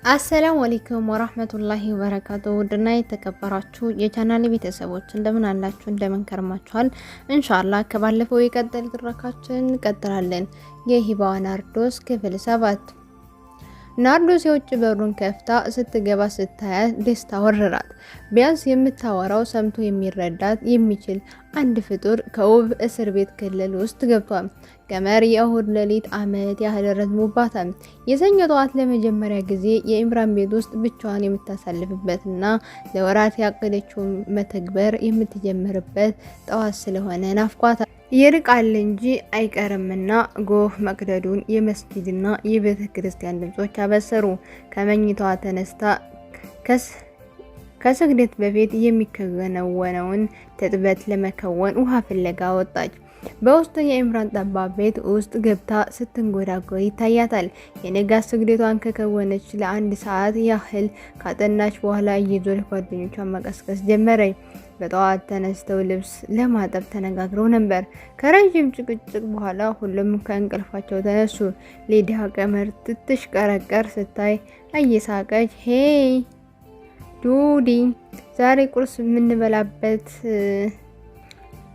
አሰላሙ አለይኩም ወራህመቱላሂ ወበረካቱ። ውድና የተከበራችሁ የቻናሌ ቤተሰቦች እንደምን አላችሁ? እንደምን ከርማችኋል? ኢንሻአላህ ከባለፈው የቀጠል ትረካችን እንቀጥላለን። የሂባዋ ናርዶስ ክፍል 7። ናርዶስ የውጭ በሩን ከፍታ ስትገባ ስታያት ደስታ ወረራት። ቢያንስ የምታወራው ሰምቶ የሚረዳት የሚችል አንድ ፍጡር ከውብ እስር ቤት ክልል ውስጥ ገብቷል። ቀመር የእሁድ ሌሊት ዓመት ያህል ረዝሞባታል። የሰኞ ጠዋት ለመጀመሪያ ጊዜ የኢምራን ቤት ውስጥ ብቻዋን የምታሳልፍበትና ለወራት ያቀደችውን መተግበር የምትጀምርበት ጠዋት ስለሆነ ናፍቋታል። ይርቃል እንጂ አይቀርምና ጎህ መቅደዱን የመስጊድና የቤተ ክርስቲያን ድምጾች አበሰሩ። ከመኝታዋ ተነስታ ከስግደት በፊት የሚከናወነውን ትጥበት ለመከወን ውሃ ፍለጋ ወጣች። በውስጡ የኢምራን ጠባብ ቤት ውስጥ ገብታ ስትንጎዳጎድ ይታያታል። የንጋት ስግደቷን ከከወነች ለአንድ ሰዓት ያህል ካጠናች በኋላ እየዞረች ጓደኞቿን መቀስቀስ ጀመረች። በጠዋት ተነስተው ልብስ ለማጠብ ተነጋግረው ነበር። ከረጅም ጭቅጭቅ በኋላ ሁሉም ከእንቅልፋቸው ተነሱ። ሊዲያ ቀመር ስትሽቀረቀር ስታይ እየሳቀች ሄይ ዱዲ፣ ዛሬ ቁርስ የምንበላበት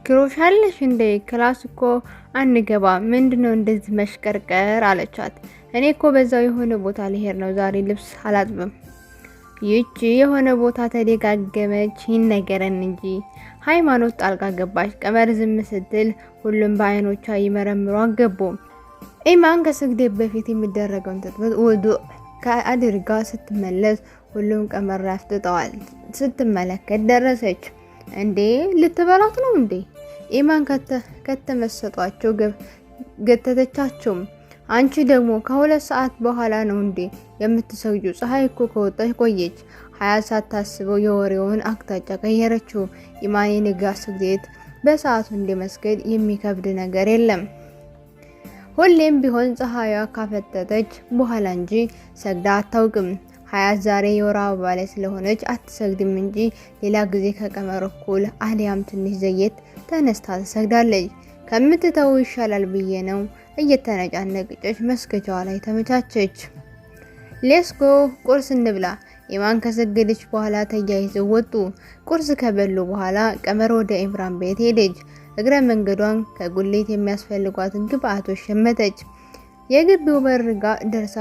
ክሮሻለሽ እንዴ? ክላስ እኮ አንገባ፣ ምንድነው እንደዚህ መሽቀርቀር አለቻት። እኔ እኮ በዛው የሆነ ቦታ ልሄድ ነው፣ ዛሬ ልብስ አላጥብም። ይቺ የሆነ ቦታ ተደጋገመች ይነገረን እንጂ። ሃይማኖት ጣልቃ ገባች። ቀመር ዝም ስትል ሁሉም በአይኖቿ ይመረምሯ ገቡ። ኢማን ከስግደት በፊት የሚደረገውን ትጥበት ውዱእ ከአድርጋ ስትመለስ ሁሉም ቀመር ያፍጥጠዋል። ስትመለከት ደረሰች። እንዴ ልትበላት ነው እንዴ? ኢማን ከተመሰጧቸው ገተተቻቸው። አንቺ ደግሞ ከ2 ሰዓት በኋላ ነው እንዴ የምትሰግጁ? ፀሐይ እኮ ከወጣች ቆየች። ሀያት ሳታስበው የወሬውን አቅጣጫ ቀየረችው። ኢማን የንጋት ስግደት በሰዓቱ እንደመስገድ የሚከብድ ነገር የለም። ሁሌም ቢሆን ፀሐይዋ ካፈጠጠች በኋላ እንጂ ሰግዳ አታውቅም። ሀያት ዛሬ የወር አበባ ላይ ስለሆነች አትሰግድም እንጂ ሌላ ጊዜ ከቀመር እኩል አሊያም ትንሽ ዘየት ተነስታ ትሰግዳለች። ከምትተው ይሻላል ብዬ ነው። እየተነጫነቀች መስገጃዋ ላይ ተመቻቸች። ሌስኮ ቁርስ እንብላ። ኢማን ከሰገደች በኋላ ተያይዘው ወጡ። ቁርስ ከበሉ በኋላ ቀመር ወደ ኢምራን ቤት ሄደች። እግረ መንገዷን ከጉሊት የሚያስፈልጓትን ግብአቶች ሸመተች። የግቢው በር ጋር ደርሳ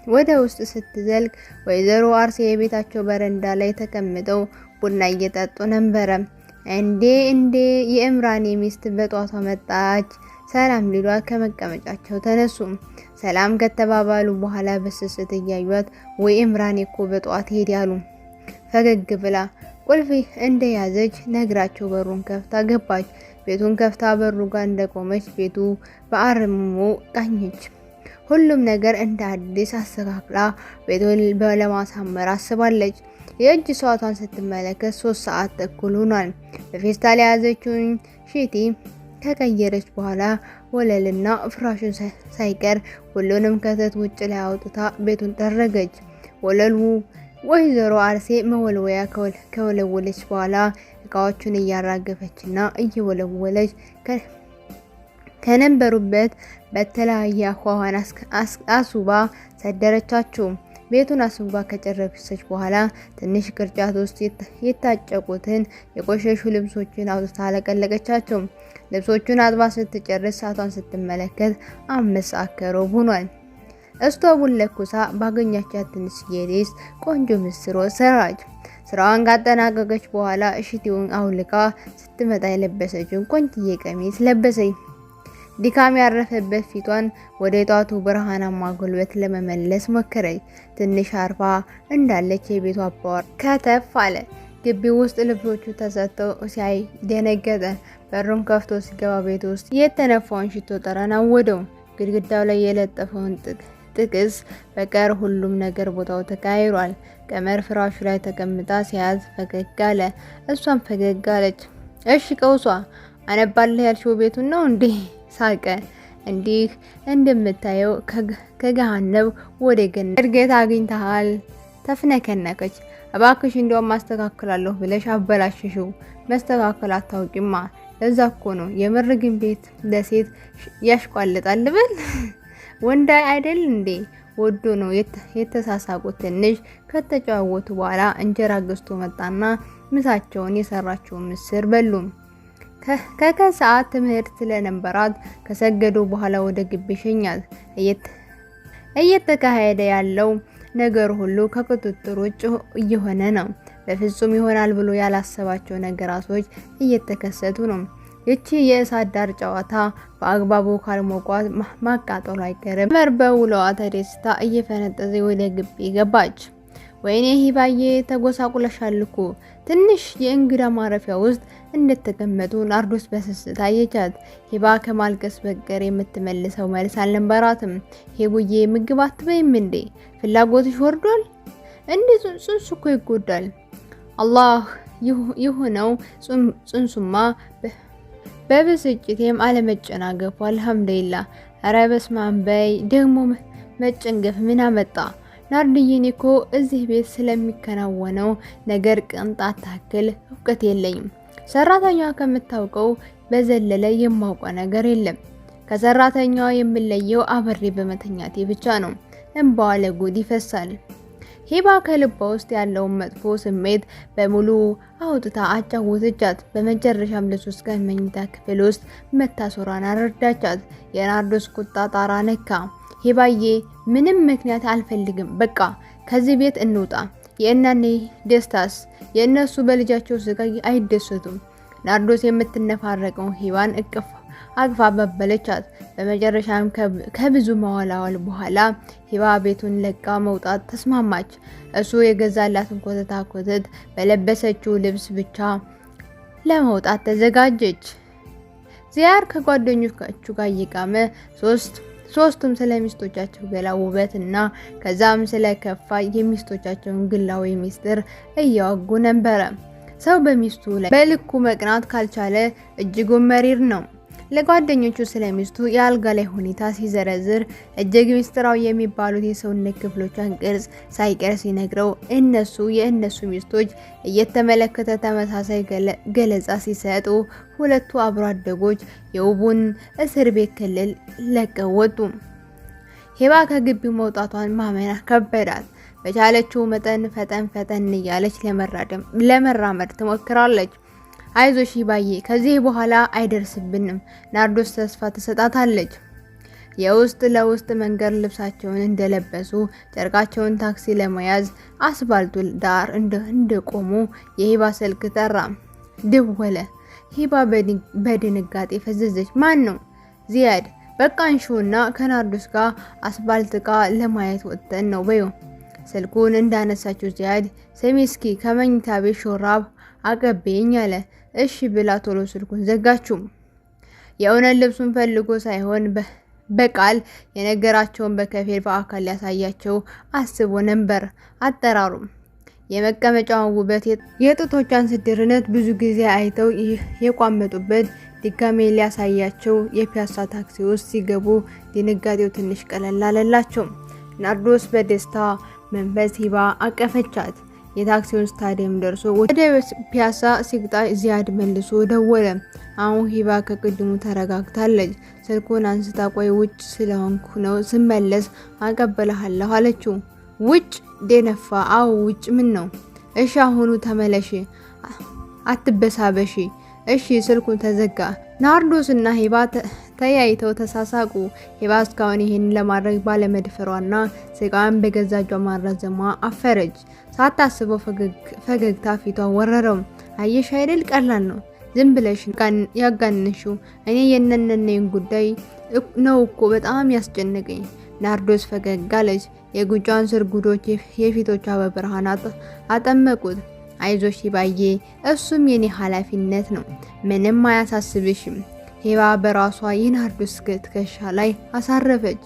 ወደ ውስጥ ስትዘልቅ ወይዘሮ አርሴ የቤታቸው በረንዳ ላይ ተቀምጠው ቡና እየጠጡ ነበረ። እንዴ የኢምራን ሚስት በጧቷ መጣች። ሰላም ሊሏት ከመቀመጫቸው ተነሱ። ሰላም ከተባባሉ በኋላ በስስት እያዩት ወይ ኢምራን እኮ በጧት ሄድ ያሉ። ፈገግ ብላ ቁልፍ እንደያዘች ነግራቸው በሩን ከፍታ ገባች። ቤቱን ከፍታ በሩ ጋር እንደቆመች ቤቱ በአርምሞ ቃኘች። ሁሉም ነገር እንደ አዲስ አስተካክላ ቤቱን ለማሳመር አስባለች። የእጅ ሰዓቷን ስትመለከት 3 ሰዓት ተኩል ሆኗል። በፌስታል የያዘችውን ሺቲ ከቀየረች በኋላ ወለልና ፍራሹን ሳይቀር ሁሉንም ከተት ውጭ ላይ አውጥታ ቤቱን ጠረገች። ወለሉ ወይዘሮ አርሴ መወልወያ ከወለወለች በኋላ እቃዎቹን እያራገፈችና እየወለወለች ከነበሩበት በተለያየ አኳኋን አሱባ ሰደረቻቸው። ቤቱን አስውባ ከጨረሰች በኋላ ትንሽ ቅርጫት ውስጥ የታጨቁትን የቆሸሹ ልብሶችን አውጥታ አለቀለቀቻቸው። ልብሶቹን አጥባ ስትጨርስ ሰዓቷን ስትመለከት 5 ሰዓት ከሩብ ሆኗል። እስቶቡን ለኩሳ ባገኛቻት ትንሽዬ ዲስት ቆንጆ ምስር ወጥ ሰራች። ስራዋን ካጠናቀቀች በኋላ እሽቲውን አውልቃ ስትመጣ የለበሰችውን ቆንጆዬ ቀሚስ ለበሰች። ድካም ያረፈበት ፊቷን ወደ ጧቱ ብርሃናማ ጉልበት ለመመለስ ሞከረች። ትንሽ አርፋ እንዳለች የቤቱ አባወራ ከተፍ አለ። ግቢው ውስጥ ልብሶቹ ተሰጥተው ሲያይ ደነገጠ። በሩን ከፍቶ ሲገባ ቤት ውስጥ የተነፋውን ሽቶ ጠረን አወደው። ግድግዳው ላይ የለጠፈውን ጥቅስ በቀር ሁሉም ነገር ቦታው ተቀያይሯል። ቀመር ፍራሹ ላይ ተቀምጣ ሲያዝ ፈገግ አለ። እሷም ፈገግ አለች። እሺ ቀውሷ አነባለህ ያልሽው ቤቱን ነው እንዴ? ሳቀ። እንዲህ እንደምታየው ከገሃነብ ወደ ገነት እድገት አግኝተሃል። ተፍነከነከች። እባክሽ እንደውም ማስተካከላለሁ ብለሽ አበላሽሽው። መስተካከል አታውቂማ። ለዛ እኮ ነው የምር ግን ቤት ለሴት ያሽቋልጣል ብል ወንድ አይደል እንዴ? ወዶ ነው የተሳሳቁት። ትንሽ ከተጨዋወቱ በኋላ እንጀራ ገዝቶ መጣና ምሳቸውን የሰራችውን ምስር በሉ። ከሰዓት ትምህርት ስለነበራት ከሰገዱ በኋላ ወደ ግቢ ሸኛት። እየተካሄደ ያለው ነገር ሁሉ ከቁጥጥር ውጭ እየሆነ ነው። በፍጹም ይሆናል ብሎ ያላሰባቸው ነገራቶች እየተከሰቱ ነው። ይቺ የእሳት ዳር ጨዋታ በአግባቡ ካልሞቋት ማቃጠሉ አይቀርም። በውለዋ ተደስታ እየፈነጠዘ ወደ ግቢ ገባች። ወይኔ ሂባዬ ተጎሳቁለሻል እኮ። ትንሽ የእንግዳ ማረፊያ ውስጥ እንደተቀመጡ ናርዶስ በስስት አየቻት። ሂባ ከማልቀስ በቀር የምትመልሰው መልስ አልነበራትም። ሂቡዬ ምግብ አትበይም እንዴ? ፍላጎትሽ ወርዷል እንዴ? ጽንሱ እኮ ይጎዳል። አላህ ይሁነው ጽንሱማ በብስጭቴም አለመጨናገፉ አልሐምዱሊላህ። ኧረ በስመ አብ በይ ደግሞ መጨንገፍ ምን አመጣ? ናርድዬ እኮ እዚህ ቤት ስለሚከናወነው ነገር ቅንጣት ታክል እውቀት የለኝም። ሰራተኛዋ ከምታውቀው በዘለለ የማውቀው ነገር የለም። ከሰራተኛዋ የምለየው አብሬ በመተኛቴ ብቻ ነው። እንባዋ ለጉድ ይፈሳል። ሂባ ከልቧ ውስጥ ያለውን መጥፎ ስሜት በሙሉ አውጥታ አጫወተቻት። በመጨረሻም ለ3 ቀን መኝታ ክፍል ውስጥ መታሰሯን አረዳቻት። የናርዶስ ቁጣ ጣራ ነካ። ሂባዬ ምንም ምክንያት አልፈልግም፣ በቃ ከዚህ ቤት እንውጣ። የእናኔ ደስታስ? የእነሱ በልጃቸው ስቃይ አይደሰቱም። ናርዶስ የምትነፋረቀው ሂባን አቅፋ በበለቻት። በመጨረሻም ከብዙ መዋላወል በኋላ ሂባ ቤቱን ለቃ መውጣት ተስማማች። እሱ የገዛላትን ኮተት በለበሰችው ልብስ ብቻ ለመውጣት ተዘጋጀች። ዚያር ከጓደኞቹ ጋር እየቃመ ሶስቱም ስለ ሚስቶቻቸው ገላ ውበት እና ከዛም ስለ ከፋ የሚስቶቻቸውን ግላዊ ሚስጥር እያወጉ ነበረ። ሰው በሚስቱ ላይ በልኩ መቅናት ካልቻለ እጅጉን መሪር ነው። ለጓደኞቹ ስለ ሚስቱ የአልጋ ላይ ሁኔታ ሲዘረዝር እጅግ ሚስጥራዊ የሚባሉት የሰውነት ክፍሎቿን ቅርጽ ሳይቀር ሲነግረው የእነሱ ሚስቶች እየተመለከተ ተመሳሳይ ገለጻ ሲሰጡ ሁለቱ አብሮ አደጎች የውቡን እስር ቤት ክልል ለቀው ወጡ። ሂባ ከግቢው መውጣቷን ማመን ከበዳት። በቻለችው መጠን ፈጠን እያለች ለመራመድ ትሞክራለች። አይዞሽ ሂባዬ ከዚህ በኋላ አይደርስብንም፣ ናርዶስ ተስፋ ትሰጣታለች። የውስጥ ለውስጥ መንገድ ልብሳቸውን እንደለበሱ ጨርቃቸውን ታክሲ ለመያዝ አስፋልቱ ዳር እንደቆሙ የሂባ ስልክ ጠራ። ደወለ። ሂባ በድንጋጤ ፈዘዘች። ማን ነው? ዚያድ። በቃ አንሺውና ከናርዶስ ጋር አስፋልት ጋር ለማየት ወጥተን ነው በዩ። ስልኩን እንዳነሳችው ዚያድ ስሚ እስኪ ከመኝታ ቤት ሾራብ አቀበኝ አለ። እሺ ብላ ቶሎ ስልኩን ዘጋችው። የእውነት ልብሱን ፈልጎ ሳይሆን በቃል የነገራቸውን በከፊል በአካል ሊያሳያቸው አስቦ ነበር። አጠራሩ የመቀመጫውን ውበት፣ የጡቶቿን ስድርነት ብዙ ጊዜ አይተው የቋመጡበት ድጋሜ ሊያሳያቸው የፒያሳ ታክሲ ውስጥ ሲገቡ ድንጋጤው ትንሽ ቀለል አለላቸው። ናርዶስ በደስታ መንፈስ ሂባ አቀፈቻት። የታክሲውን ስታዲየም ደርሶ ወደ ፒያሳ ሲግጣ ዚያድ መልሶ ደወለ። አሁን ሂባ ከቅድሙ ተረጋግታለች። ስልኩን አንስታ ቆይ ውጭ ስለሆንኩ ነው ስመለስ አቀበልሃለሁ አለችው። ውጭ ደነፋ። አው ውጭ ምን ነው? እሺ አሁኑ ተመለሽ፣ አትበሳበሺ። እሺ ስልኩን ተዘጋ። ናርዶስ እና ሂባ ተያይተው ተሳሳቁ። ሂባ እስካሁን ይሄን ለማድረግ ባለመድፈሯና ስቃን በገዛጇ ማራዘሟ አፈረች። ሳታስበው ፈገግታ ፊቷን ወረረው። አየሽ አይደል ቀላል ነው፣ ዝም ብለሽ ያጋነሽው። እኔ የነነነን ጉዳይ ነው እኮ በጣም ያስጨነቀኝ። ናርዶስ ፈገግ አለች። የጉንጯን ስር ጉዶች የፊቶቿ በብርሃን አጠመቁት። አይዞሽ ሂባዬ፣ እሱም የኔ ኃላፊነት ነው፣ ምንም አያሳስብሽም። ሂባ በራሷ የናርዶስ ትከሻ ላይ አሳረፈች።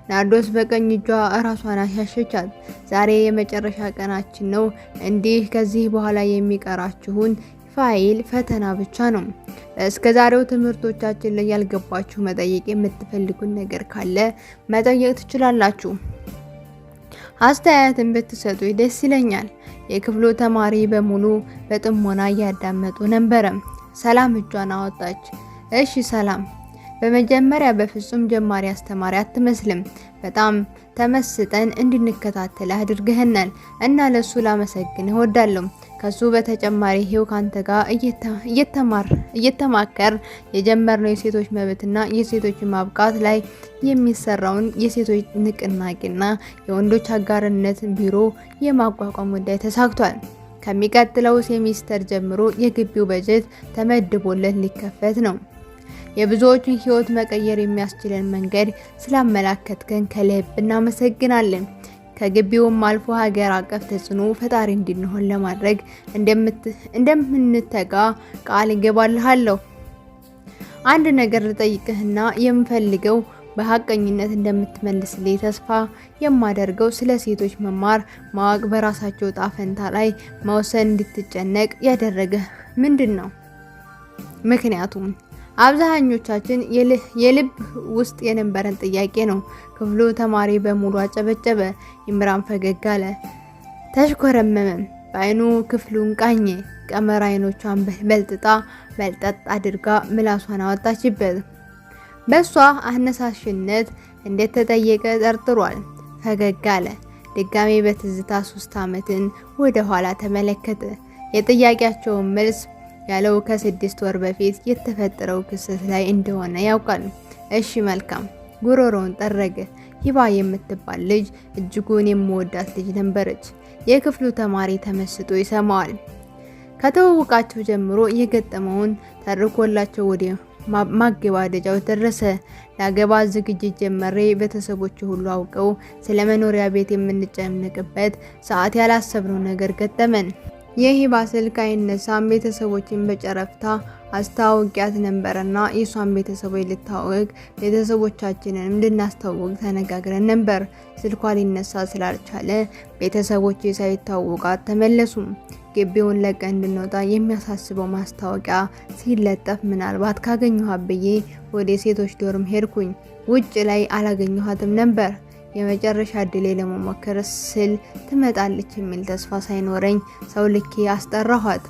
ናርዶስ በቀኝ እጇ ራሷን አሻሸቻት። ዛሬ የመጨረሻ ቀናችን ነው። እንዲህ ከዚህ በኋላ የሚቀራችሁን ፋይል ፈተና ብቻ ነው። እስከ ዛሬው ትምህርቶቻችን ላይ ያልገባችሁ መጠየቅ የምትፈልጉን ነገር ካለ መጠየቅ ትችላላችሁ። አስተያየትን ብትሰጡ ደስ ይለኛል። የክፍሉ ተማሪ በሙሉ በጥሞና እያዳመጡ ነበረ። ሰላም እጇን አወጣች። እሺ ሰላም፣ በመጀመሪያ በፍጹም ጀማሪ አስተማሪ አትመስልም። በጣም ተመስጠን እንድንከታተል አድርገህናል እና ለሱ ላመሰግንህ እወዳለሁ። ከሱ በተጨማሪ ይሄው ካንተ ጋር እየተማከር የጀመርነው የሴቶች መብትና የሴቶች ማብቃት ላይ የሚሰራውን የሴቶች ንቅናቄና የወንዶች አጋርነት ቢሮ የማቋቋም ጉዳይ ተሳክቷል። ከሚቀጥለው ሴሚስተር ጀምሮ የግቢው በጀት ተመድቦለት ሊከፈት ነው። የብዙዎችን ህይወት መቀየር የሚያስችለን መንገድ ስላመላከትከን ከልብ እናመሰግናለን። ከግቢውም አልፎ ሀገር አቀፍ ተጽዕኖ ፈጣሪ እንድንሆን ለማድረግ እንደምንተጋ ቃል እገባልሃለሁ። አንድ ነገር ልጠይቅህና የምፈልገው በሐቀኝነት እንደምትመልስልኝ ተስፋ የማደርገው ስለ ሴቶች መማር ማወቅ በራሳቸው ጣፈንታ ላይ መወሰን እንድትጨነቅ ያደረገ ምንድን ነው? ምክንያቱም አብዛኞቻችን የልብ ውስጥ የነበረን ጥያቄ ነው። ክፍሉ ተማሪ በሙሉ አጨበጨበ። ይምራን ፈገግ አለ፣ ተሽኮረመመ። በአይኑ ክፍሉን ቃኘ። ቀመር አይኖቿን በልጥጣ መልጠጥ አድርጋ ምላሷን አወጣችበት። በሷ አነሳሽነት እንዴት ተጠየቀ ጠርጥሯል። ፈገግ አለ። ድጋሜ በትዝታ 3 ዓመትን ወደ ኋላ ተመለከተ። የጥያቄያቸውን መልስ ያለው ከ6 ወር በፊት የተፈጠረው ክስተት ላይ እንደሆነ ያውቃል። እሺ መልካም። ጉሮሮውን ጠረገ። ሂባ የምትባል ልጅ እጅጉን የምወዳት ልጅ ነበረች። የክፍሉ ተማሪ ተመስጦ ይሰማዋል። ከተዋወቃቸው ጀምሮ የገጠመውን ተርኮላቸው ወደ ማገባደጃው ደረሰ። ላገባ ዝግጅት ጀመሬ። ቤተሰቦች ሁሉ አውቀው ስለ መኖሪያ ቤት የምንጨነቅበት ሰዓት ያላሰብነው ነገር ገጠመን። የሂባ ስልክ አይነሳም። ቤተሰቦችን በጨረፍታ አስተዋውቂያት ነበርና የሷን ቤተሰቦች ልታወቅ ቤተሰቦቻችንን እንድናስተዋውቅ ተነጋግረን ነበር። ስልኳ ሊነሳ ስላልቻለ ቤተሰቦች ሳይታወቃት ተመለሱ። ግቢውን ለቀን እንድንወጣ የሚያሳስበው ማስታወቂያ ሲለጠፍ ምናልባት ካገኘኋት ብዬ ወደ ሴቶች ዶርም ሄድኩኝ። ውጭ ላይ አላገኘኋትም ነበር። የመጨረሻ እድሌ ለመሞከር ስል ትመጣለች የሚል ተስፋ ሳይኖረኝ ሰው ልኬ አስጠራኋት።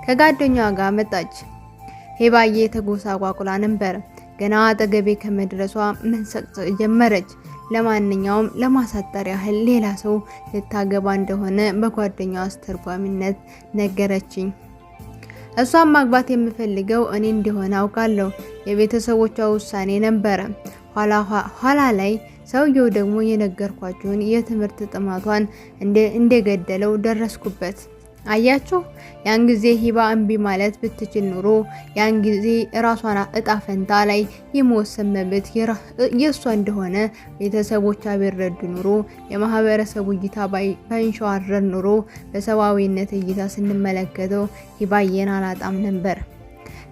ከጓደኛዋ ጋር መጣች። ሄባዬ ተጎሳቋቁላ ነበር። ገና አጠገቤ ከመድረሷ መንሰቅሰቅ ጀመረች። ለማንኛውም ለማሳጠር ያህል ሌላ ሰው ልታገባ እንደሆነ በጓደኛዋ አስተርጓሚነት ነገረችኝ። እሷን ማግባት የምፈልገው እኔ እንደሆነ አውቃለሁ። የቤተሰቦቿ ውሳኔ ነበረ። ኋላ ላይ ሰውየው ደግሞ የነገርኳችሁን የትምህርት ጥማቷን እንደገደለው ደረስኩበት። አያችሁ፣ ያን ጊዜ ሂባ እምቢ ማለት ብትችል ኑሮ ያን ጊዜ ራሷን እጣ ፈንታ ላይ የመወሰን መብት የሷ እንደሆነ ቤተሰቦቿ ቢረዱ ኑሮ፣ የማህበረሰቡ እይታ ባይንሸዋረር ኑሮ፣ በሰዋዊነት እይታ ስንመለከተው ሂባዬን አላጣም ነበር።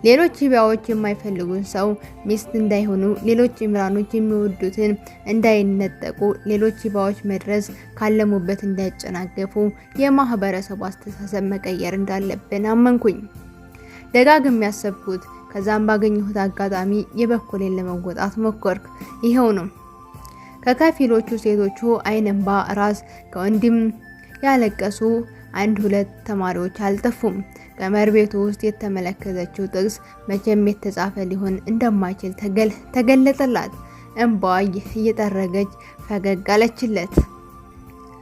ሌሎች ሂባዎች የማይፈልጉን ሰው ሚስት እንዳይሆኑ፣ ሌሎች ኢምራኖች የሚወዱትን እንዳይነጠቁ፣ ሌሎች ሂባዎች መድረስ ካለሙበት እንዳይጨናገፉ የማህበረሰቡ አስተሳሰብ መቀየር እንዳለብን አመንኩኝ። ደጋግሜ ያሰብኩት። ከዛም ባገኘሁት አጋጣሚ የበኩሌን ለመወጣት ሞከርኩ። ይሄው ነው። ከከፊሎቹ ሴቶቹ አይን እንባ ራስ ከወንድም ያለቀሱ 1-2 ተማሪዎች አልጠፉም። ቀመር ቤቱ ውስጥ የተመለከተችው ጥቅስ መቼም የተጻፈ ሊሆን እንደማይችል ተገለጠላት። እንባዋ እየጠረገች ፈገግ አለችለት።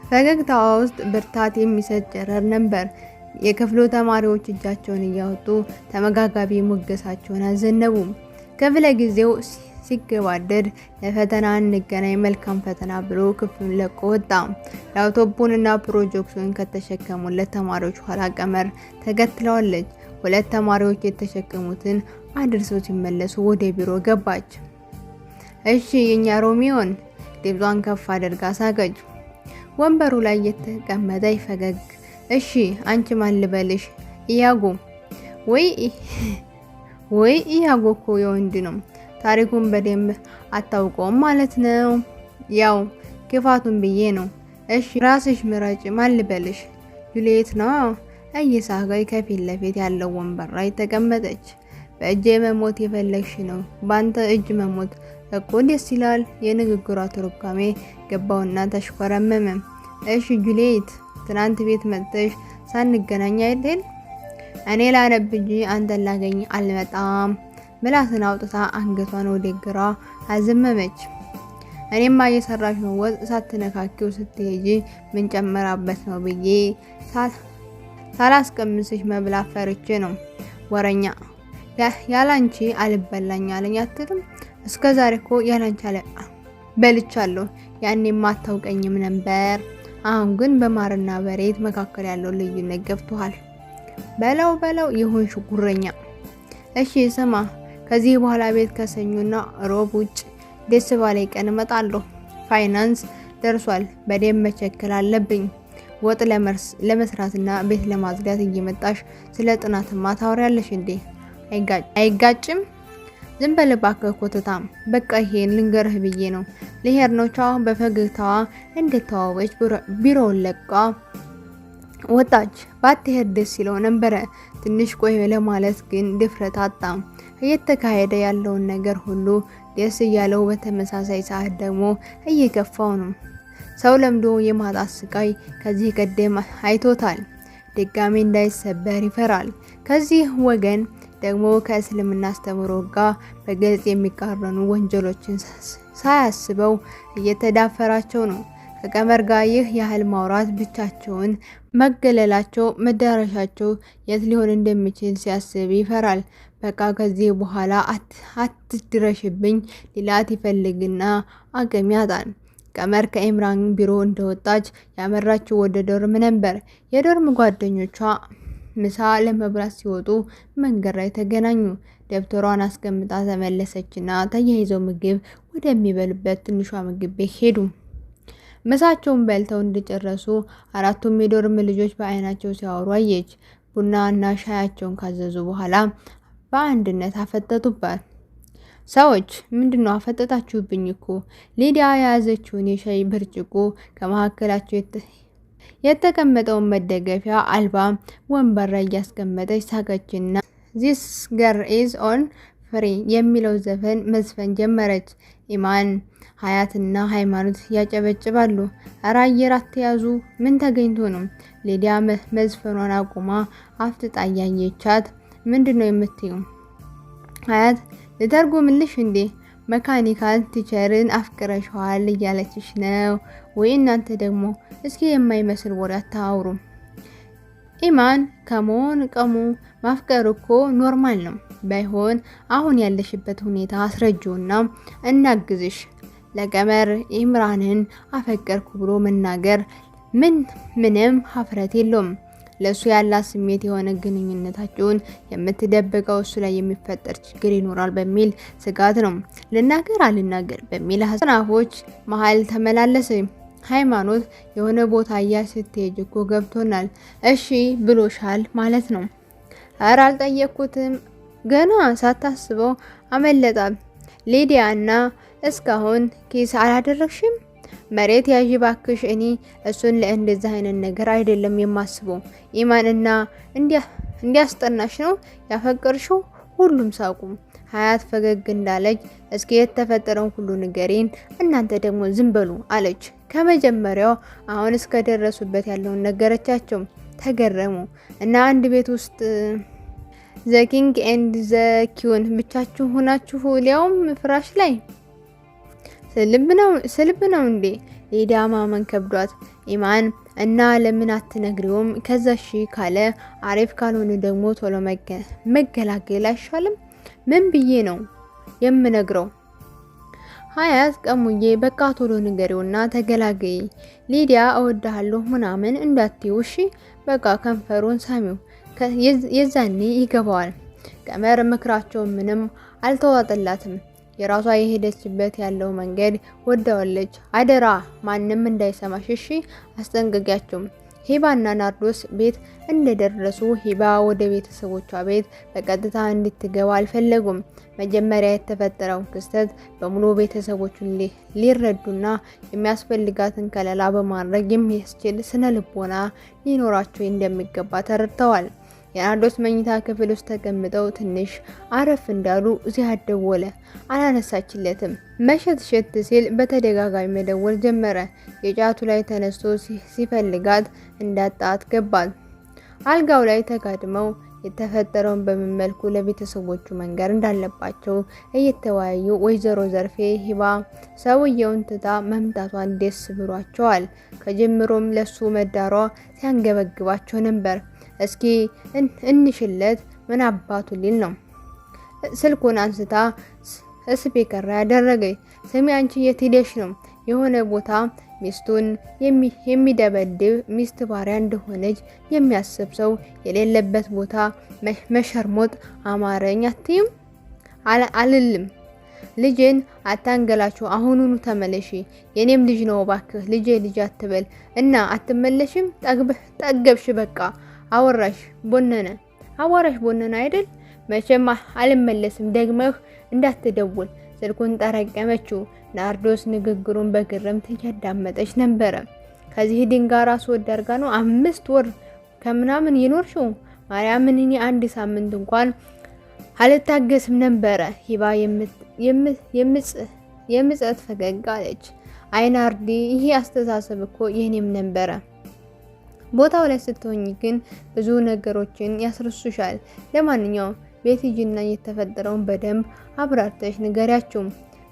ፈገግታዋ ውስጥ ብርታት የሚሰጥ ጨረር ነበር። የክፍሉ ተማሪዎች እጃቸውን እያወጡ ተመጋጋቢ ሙገሳቸውን አዘነቡ። ክፍለ ጊዜው ሲገባደድ ለፈተና እንገናኝ፣ መልካም ፈተና ብሎ ክፍሉን ለቆ ወጣ። ላፕቶፑንና ፕሮጀክቱን ከተሸከሙለት ተማሪዎች ኋላ ቀመር ተከትለዋለች። 2 ተማሪዎች የተሸከሙትን አድርሰው ሲመለሱ ወደ ቢሮ ገባች። እሺ የኛ ሮሚዮን፣ ድምጿን ከፍ አድርጋ ሳቀች። ወንበሩ ላይ የተቀመጠ ፈገግ። እሺ አንቺ ማን ልበልሽ? ኢያጎ። ወይ ኢያጎ እኮ የወንድ ነው። ታሪኩን በደንብ አታውቀውም ማለት ነው። ያው ክፋቱን ብዬ ነው። እሺ ራስሽ ምረጭ፣ ማን ልበልሽ? ጁሊየት ነው። እየሳቀች ከፊት ለፊት ያለው ወንበር ላይ ተቀመጠች። በእጄ መሞት የፈለግሽ ነው? ባንተ እጅ መሞት እኮ ደስ ይላል። የንግግሯ ትርጓሜ ገባውና ተሽኮረመመ። እሺ ጁሊየት፣ ትናንት ቤት መጥተሽ ሳንገናኝ አይደል? እኔ ላነብ እንጂ አንተን ላገኝ አልመጣም። ምላስን አውጥታ አንገቷን ወደ ግራ አዘመመች። እኔማ እየሰራሽ ነው ወጥ ሳትነካኪው ስትሄጂ ምን ጨመራበት ነው ብዬ ሳላስቀምስሽ መብላት ፈርቼ ነው። ወረኛ ያላንቺ አልበላኝ አለኝ አትልም? እስከዛሬ እኮ ያላንቺ በልቻለሁ። ያኔማ አታውቀኝም ነበር። አሁን ግን በማርና በሬት መካከል ያለው ልዩነት ገብቶሃል። በለው ይሁንሽ ጉረኛ። እሺ ስማ፣ ከዚህ በኋላ ቤት ከሰኞና ሮብ ውጭ ደስ ባለኝ ቀን እመጣለሁ። ፋይናንስ ደርሷል። በደንብ መቸከል አለብኝ። ወጥ ለመስራትና ቤት ለማጽዳት እየመጣሽ ስለ ጥናትማ ታወሪያለሽ እንዴ? አይጋጭም? ዝም በል እባክህ ኮተታም። በቃ ይሄን ልንገርህ ብዬ ነው። ልሄድ ነው። ቻው። በፈገግታዋ እንደተዋወች ቢሮውን ለቃ ወጣች። ባትሄድ ደስ ይለው ነበረ። ትንሽ ቆይ ለማለት ግን ድፍረት አጣ። እየተካሄደ ያለውን ነገር ሁሉ ደስ እያለው፣ በተመሳሳይ ሰዓት ደግሞ እየከፋው ነው። ሰው ለምዶ የማጣት ስቃይ ከዚህ ቀደም አይቶታል። ድጋሜ እንዳይሰበር ይፈራል። ከዚህ ወገን ደግሞ ከእስልምና አስተምህሮ ጋር በግልጽ የሚቃረኑ ወንጀሎችን ሳያስበው እየተዳፈራቸው ነው። ከቀመር ጋር ይህ ያህል ማውራት ብቻቸውን መገለላቸው መዳረሻቸው የት ሊሆን እንደሚችል ሲያስብ ይፈራል። በቃ ከዚህ በኋላ አትድረሽብኝ ሊላት ይፈልግና አቅም ያጣል። ቀመር ከኢምራን ቢሮ እንደወጣች ያመራችው ወደ ዶርም ነበር። የዶርም ጓደኞቿ ምሳ ለመብላት ሲወጡ መንገድ ላይ ተገናኙ። ደብተሯን አስቀምጣ ተመለሰችና ተያይዘው ምግብ ወደሚበሉበት ትንሿ ምግብ ቤት ሄዱ። ምሳቸውን በልተው እንደጨረሱ አራቱም የዶርም ልጆች በአይናቸው ሲያወሩ አየች። ቡና እና ሻያቸውን ካዘዙ በኋላ በአንድነት አፈጠጡባት። ሰዎች ምንድነው አፈጠጣችሁብኝ እኮ? ሊዲያ የያዘችውን የሻይ ብርጭቆ ከመካከላቸው የተቀመጠውን መደገፊያ አልባ ወንበር ላይ እያስቀመጠች ሳቀችና ዚስ ገር ኢዝ ኦን ፍሪ የሚለው ዘፈን መዝፈን ጀመረች። ኢማን፣ ሀያትና ሃይማኖት ያጨበጭባሉ። ኧረ አየር አትያዙ፣ ምን ተገኝቶ ነው? ሊዲያ መዝፈኗን አቁማ አፍጥጣ እያየቻት ምንድነው የምትይው? ሀያት ልተርጉምልሽ እንዴ? መካኒካል ቲቸርን አፍቅረሽዋል እያለችሽ ነው ወይ? እናንተ ደግሞ እስኪ የማይመስል ወሬ አታውሩ። ኢማን ከመሆን ቀሙ ማፍቀር እኮ ኖርማል ነው። ባይሆን አሁን ያለሽበት ሁኔታ አስረጂውና እናግዝሽ። ለቀመር ኢምራንን አፈቀርኩ ብሎ መናገር ምንም ሀፍረት የለውም። ለሱ ያላት ስሜት የሆነ ግንኙነታቸውን የምትደብቀው እሱ ላይ የሚፈጠር ችግር ይኖራል በሚል ስጋት ነው። ልናገር አልናገር በሚል ሀሳቦች መሀል ተመላለሰ። ሃይማኖት የሆነ ቦታ ስትሄጅ እኮ ገብቶናል፣ እሺ ብሎሻል ማለት ነው? ኧረ አልጠየቅኩትም። ገና ሳታስበው አመለጣ። ሊዲያ እና እስካሁን ኪስ አላደረግሽም? መሬት ያዥ ባክሽ። እኔ እሱን ለእንደዚህ አይነት ነገር አይደለም የማስበው። ኢማንና እንዲያስጠናሽ ነው ያፈቀርሽው? ሁሉም ሳቁ። ሀያት ፈገግ እንዳለች እስኪ የተፈጠረውን ሁሉ ንገሪን፣ እናንተ ደግሞ ዝም በሉ አለች። ከመጀመሪያው አሁን እስከ ደረሱበት ያለውን ነገረቻቸው። ተገረሙ እና አንድ ቤት ውስጥ ዘ ኪንግ ኤንድ ዘ ኪውን ብቻችሁ ሆናችሁ ሊያውም ፍራሽ ላይ ስልብ ነው እንዴ? ሊዲያ ማመን ከብዷት ኢማን እና ለምን አትነግሪውም? ከዛ እሺ ካለ አሪፍ፣ ካልሆነ ደግሞ ቶሎ መገላገል አይሻልም? ምን ብዬ ነው የምነግረው? ሀያት ቀሙዬ በቃ ቶሎ ንገሪውና ተገላገይ። ሊዲያ እወድሃለሁ ምናምን እንዳትዪው እሺ፣ በቃ ከንፈሩን ሳሚው፣ የዛኔ ይገባዋል። ቀመር ምክራቸው ምንም አልተዋጠላትም። የራሷ የሄደችበት ያለው መንገድ ወደዋለች። አደራ ማንም እንዳይሰማሽ እሺ፣ አስጠንቀቂያቸው። ሂባና ናርዶስ ቤት እንደደረሱ ሂባ ወደ ቤተሰቦቿ ቤት በቀጥታ እንድትገባ አልፈለጉም። መጀመሪያ የተፈጠረው ክስተት በሙሉ ቤተሰቦቹን ሊረዱና የሚያስፈልጋትን ከለላ በማድረግ የሚያስችል ስነ ልቦና ሊኖራቸው እንደሚገባ ተረድተዋል። የናርዶስ መኝታ ክፍል ውስጥ ተቀምጠው ትንሽ አረፍ እንዳሉ ዚያድ ደወለ። አላነሳችለትም። መሸት ሲል በተደጋጋሚ መደወል ጀመረ። የጫቱ ላይ ተነስቶ ሲፈልጋት እንዳጣት ገባት። አልጋው ላይ ተጋድመው የተፈጠረውን በመመልኩ ለቤተሰቦቹ መንገር እንዳለባቸው እየተወያዩ ወይዘሮ ዘርፌ ሂባ ሰውየውን ትታ መምጣቷን ደስ ብሏቸዋል። ከጀምሮም ለሱ መዳሯ ሲያንገበግባቸው ነበር። እስኪ እንሽለት ምን አባቱ ሊል ነው? ስልኩን አንስታ ስፒከር ላይ ያደረገች። ስሚ አንቺ የት ሄደሽ ነው? የሆነ ቦታ ሚስቱን የሚደበድብ ሚስት ባሪያ እንደሆነች የሚያስብ ሰው የሌለበት ቦታ መሸርሞጥ አማረኝ አትይም? አልልም። ልጄን አታንገላችሁ። አሁኑኑ ተመለሺ። የኔም ልጅ ነው ባክህ ልጅ አትበል እና አትመለሽም? ጠገብሽ በቃ አወራሽ ቦነነ አይደል? መቼም አልመለስም። ደግመህ እንዳትደውል። ስልኩን ጠረቀመችው። ናርዶስ ንግግሩን በግርምት እያዳመጠች ነበረ። ከዚህ ድንጋይ ራስ ወዳድ ጋር ነው 5 ወር ከምናምን ይኖርሽው? ማርያምን እኔ 1 ሳምንት እንኳን አልታገስም ነበረ። ሂባ የምጸት ፈገግ አለች። አይ ናርዲ፣ ይሄ አስተሳሰብ እኮ የኔም ነበረ። ቦታው ላይ ስትሆኝ ግን ብዙ ነገሮችን ያስረሱሻል። ለማንኛውም ቤት ሂጂና የተፈጠረውን በደንብ አብራርተሽ ንገሪያቸው።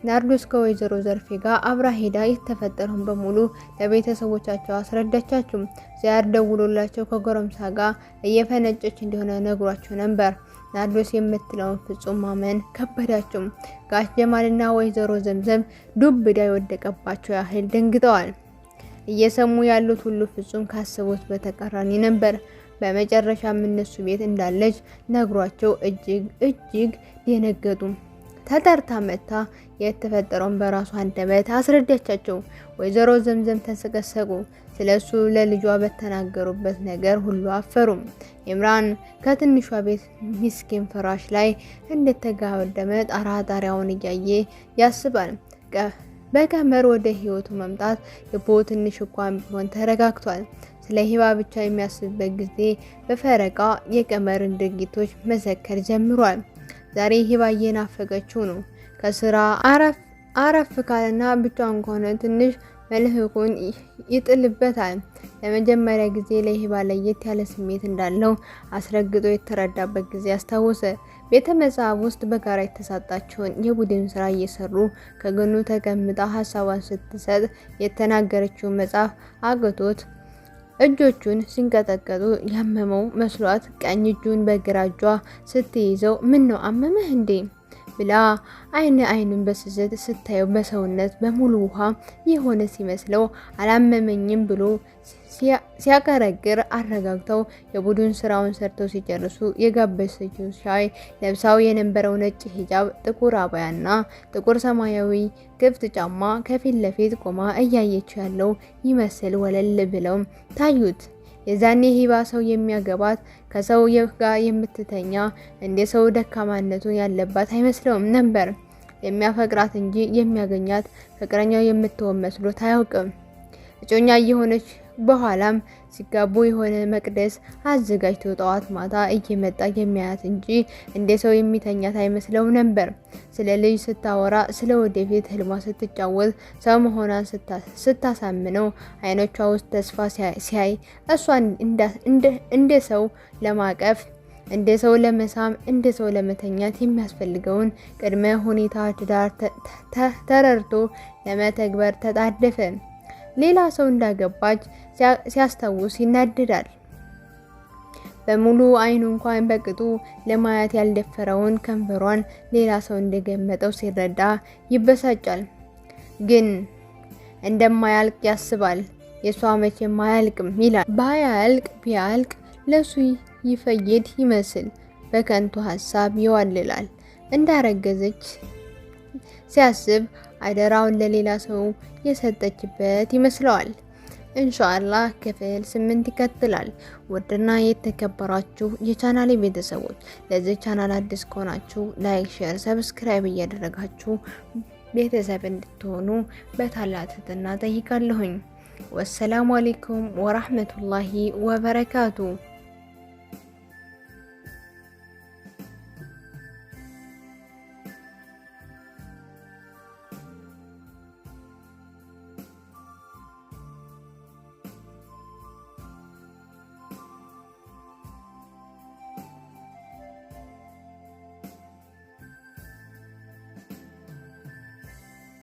ናርዶስ ከወይዘሮ ዘርፌ ጋር አብራ ሄዳ የተፈጠረውን በሙሉ ለቤተሰቦቻቸው አስረዳቻቸው። ዚያድ ደውሎላቸው ከጎረምሳ ጋር እየፈነጨች እንደሆነ ነግሯቸው ነበር። ናርዶስ የምትለውን ፍጹም ማመን ከበዳቸው። ጋሽ ጀማልና ወይዘሮ ዘምዘም ዱብዳ የወደቀባቸው ያህል ደንግጠዋል። እየሰሙ ያሉት ሁሉ ፍጹም ካሰቡት በተቃራኒ ነበር። በመጨረሻም እነሱ ቤት እንዳለች ነግሯቸው እጅግ ደነገጡ። ተጠርታ መታ የተፈጠረውን በራሷ አንደበት አስረዳቻቸው። ወይዘሮ ዘምዘም ተሰቀሰቁ። ስለሱ ለልጇ በተናገሩበት ነገር ሁሉ አፈሩ። ኢምራን ከትንሿ ቤት ምስኪን ፍራሽ ላይ እንደተጋደመ ጣሪያውን እያየ ያስባል። በቀመር ወደ ህይወቱ መምጣት ልቦ ትንሽ እንኳን ቢሆን ተረጋግቷል። ስለ ሂባ ብቻ የሚያስብበት ጊዜ በፈረቃ የቀመርን ድርጊቶች መዘከር ጀምሯል። ዛሬ ሂባ እየናፈቀችው ነው። ከስራ አረፍ ካለና ብቻውን ከሆነ ትንሽ መልህቁን ይጥልበታል። ለመጀመሪያ ጊዜ ለሂባ ለየት ያለ ስሜት እንዳለው አስረግጦ የተረዳበት ጊዜ አስታወሰ። ቤተ መጽሐፍ ውስጥ በጋራ የተሳጣቸውን የቡድን ስራ እየሰሩ ከጎኑ ተቀምጣ ሀሳቧን ስትሰጥ የተናገረችውን መጽሐፍ አግቶት እጆቹን ሲንቀጠቀጡ ያመመው መስሏት ቀኝ እጁን በግራ እጇ ስትይዘው ምን ነው አመመህ እንዴ ብላ አይኑን በስስት ስታየው በሰውነት በሙሉ ውሃ የሆነ ሲመስለው አላመመኝም ብሎ ሲያቀረቅር አረጋግተው የቡድን ስራውን ሰርተው ሲጨርሱ የጋበሰችው ሻይ ለብሳው የነበረው ነጭ ሂጃብ፣ ጥቁር አባያና ጥቁር ሰማያዊ ክፍት ጫማ ከፊት ለፊት ቆማ እያየችው ያለው ይመስል ወለል ብለው ታዩት። የዛኔ ሂባ ሰው የሚያገባት ከሰው ጋር የምትተኛ እንደ ሰው ደካማነቱን ያለባት አይመስለውም ነበር። የሚያፈቅራት እንጂ የሚያገኛት ፍቅረኛው የምትሆን መስሎት አያውቅም። እጮኛ እየሆነች በኋላም ሲጋቡ የሆነ መቅደስ አዘጋጅቶ ጠዋት ማታ እየመጣ የሚያያት እንጂ እንደ ሰው የሚተኛት አይመስለው ነበር። ስለ ልጅ ስታወራ፣ ስለ ወደፊት ህልሟ ስትጫወት፣ ሰው መሆኗን ስታሳምነው፣ አይኖቿ ውስጥ ተስፋ ሲያይ እሷን እንደ ሰው ለማቀፍ፣ እንደ ሰው ለመሳም፣ እንደ ሰው ለመተኛት የሚያስፈልገውን ቅድመ ሁኔታ ትዳር ተረድቶ ለመተግበር ተጣደፈ። ሌላ ሰው እንዳገባች ሲያስታውስ ይናደዳል። በሙሉ አይኑ እንኳን በቅጡ ለማየት ያልደፈረውን ከንፈሯን ሌላ ሰው እንደገመጠው ሲረዳ ይበሳጫል። ግን እንደማያልቅ ያስባል። የሷ መቼም አያልቅም ይላል። ባያልቅ ቢያልቅ ለሱ ይፈይድ ይመስል በከንቱ ሀሳብ ይዋልላል። እንዳረገዘች ሲያስብ አደራውን ለሌላ ሰው የሰጠችበት ይመስለዋል። ኢንሻአላህ ክፍል 8 ይቀጥላል። ውድና የተከበራችሁ የቻናሌ ቤተሰቦች ለዚህ ቻናል አዲስ ከሆናችሁ ላይክ፣ ሼር፣ ሰብስክራይብ እያደረጋችሁ ቤተሰብ እንድትሆኑ በታላቅ ትህትና ጠይቃለሁኝ። ወሰላሙ አለይኩም ወራህመቱላሂ ወበረካቱ።